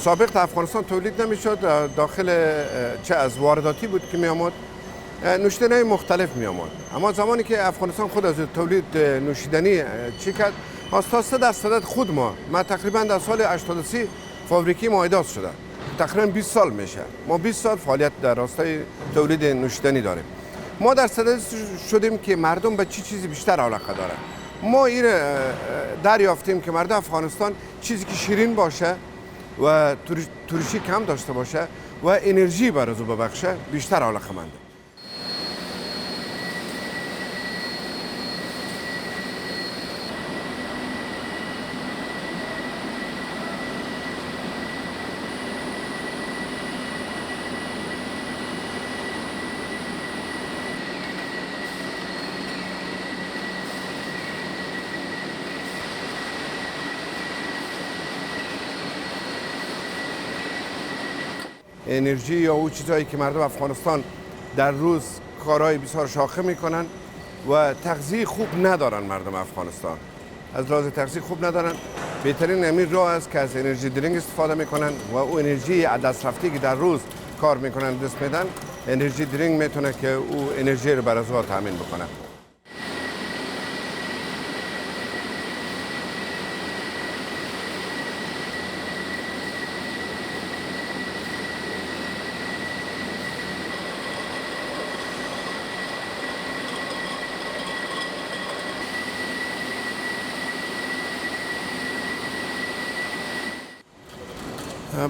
سابق در افغانستان تولید نمیشد، داخل چه از وارداتی بود که می آمد، نوشیدنی مختلف می آمد. اما زمانی که افغانستان خود از تولید نوشیدنی چی کرد، تا 3% خود ما تقریبا در سال 83 فابریکی مایداز شده، تقریبا 20 سال میشه. ما 20 سال فعالیت در راستای تولید نوشیدنی داریم. ما در صدد شدیم که مردم به چی چیزی بیشتر علاقه داره. ما این دریافتیم که مردم افغانستان چیزی که شیرین باشه و ترشی کم داشته باشه و انرژی بر از او ببخشه بیشتر علاقه منده. انرژی یا او چیزهایی که مردم افغانستان در روز کارهای بسیار شاخه میکنن و تغذیه خوب ندارن. مردم افغانستان از لحاظ تغذیه خوب ندارن. بهترین امیر راه است که از انرژی درینگ استفاده میکنن و او انرژی دست رفتی که در روز کار میکنن دست میدن، انرژی درینگ میتونه که او انرژی رو بر از او تامین بکنه.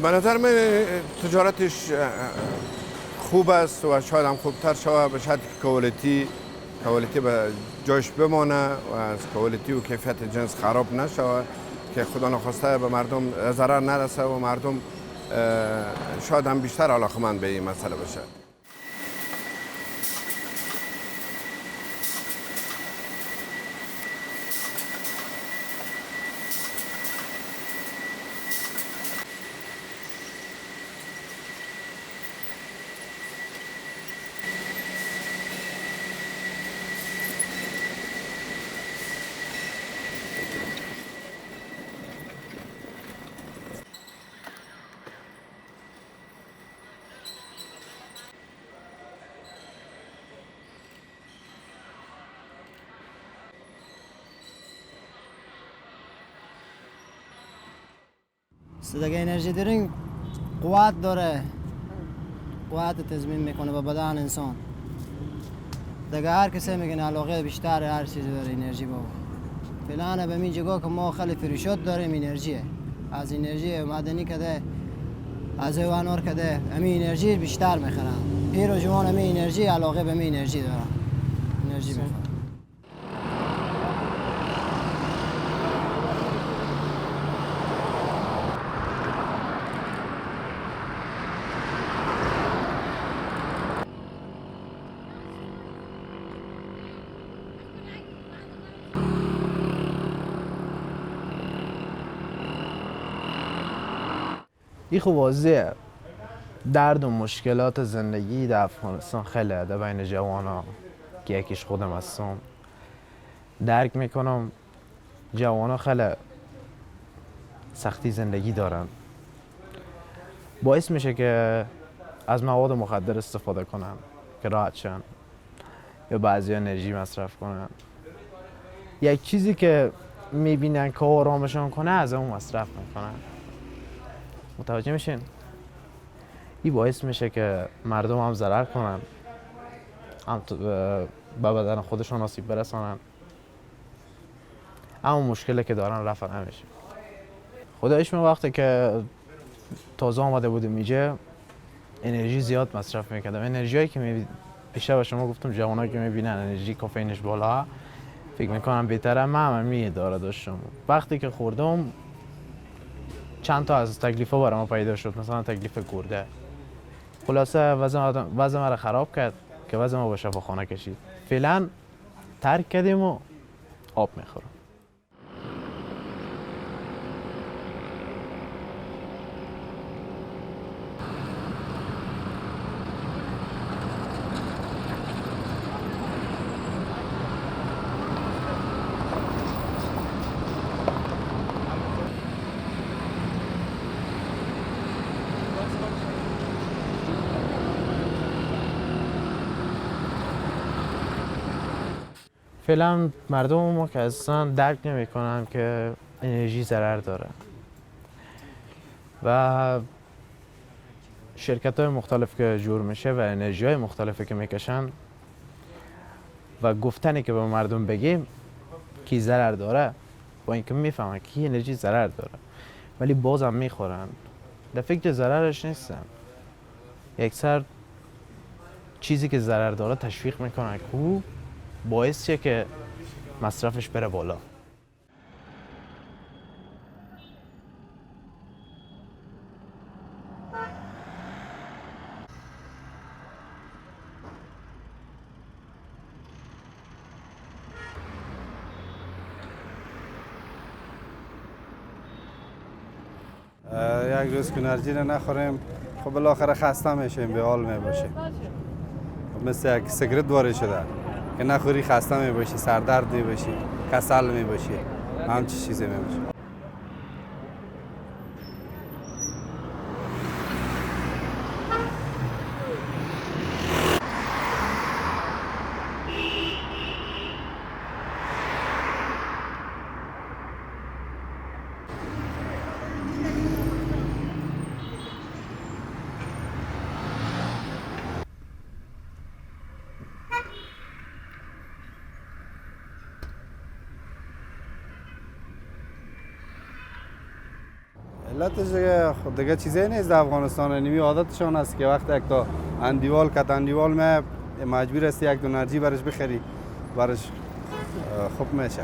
به نظر من تجارتش خوب است و شاید هم خوبتر شود به شرطی که کوالیتی به جایش بمانه و از کوالیتی و کیفیت جنس خراب نشود که خدا نخواسته به مردم ضرر نرسه و مردم شاید هم بیشتر علاقه‌مند به این مسئله بشه. دیگه انرژی درینگ قوت داره، قوت تضمین میکنه به بدن انسان. دیگه هر کسی میگه علاقه بیشتر هر چیزی داره انرژی با. فعلا به می جگاه که ما خیلی فروشات داریم انرژی، از انرژی معدنی کده، از حیوانات کده، همین انرژی بیشتر میخرن. پیر و جوان همین انرژی علاقه به همین انرژی دارن، انرژی میخرن. این خب واضحه درد و مشکلات زندگی در افغانستان خیلی در بین جوانا که یکیش خودم هستم درک میکنم. جوانا خیلی سختی زندگی دارن، باعث میشه که از مواد مخدر استفاده کنن که راحت شن یا بعضی انرژی مصرف کنن. یک چیزی که میبینن که آرامشان کنه از اون مصرف میکنن. متوجه میشین؟ این باعث میشه که مردم هم ضرر کنن، هم به بدن خودشون آسیب برسانن. اما مشکلی که دارن رفع نمیشه. خدایش من وقتی که تازه آمده بودم اینجا انرژی زیاد مصرف میکردم. انرژیایی که پیشه به شما گفتم جوانایی که میبینن انرژی کافئینش بالا فکر میکنم بهتره. من هم داره داشتم وقتی که خوردم چند تا از تکلیفا برام پیدا شد، مثلا تکلیف گرده. خلاصه وضع ما رو خراب کرد که وضع ما به شفاخانه کشید. فعلا ترک کردیم و آب میخورم. فعلا مردم ما که اصلا درک نمیکنن که انرژی ضرر داره و شرکت های مختلف که جور میشه و انرژی های مختلفی که میکشن و گفتنی که به مردم بگیم کی ضرر داره، با اینکه میفهمن که انرژی ضرر داره ولی بازم میخورن، در فکر ضررش نیستن. یکسر چیزی که ضرر داره تشویق میکنن که او باعث شه که مصرفش بره بالا. یک روز که انرژی رو نخوریم خب بالاخره خسته میشیم، به حال میباشیم. مثل یک سیگرت وارد شده که نخوری خسته میباشی، سردرد میباشی، کسل میباشی، همچی چیزی میباشی. علتش دیگه چیزی نیست در افغانستان، نیمی عادتشان است که وقتی یک تا اندیوال کت اندیوال مجبور است یک دو انرژی برش بخری، برش خوب میشه.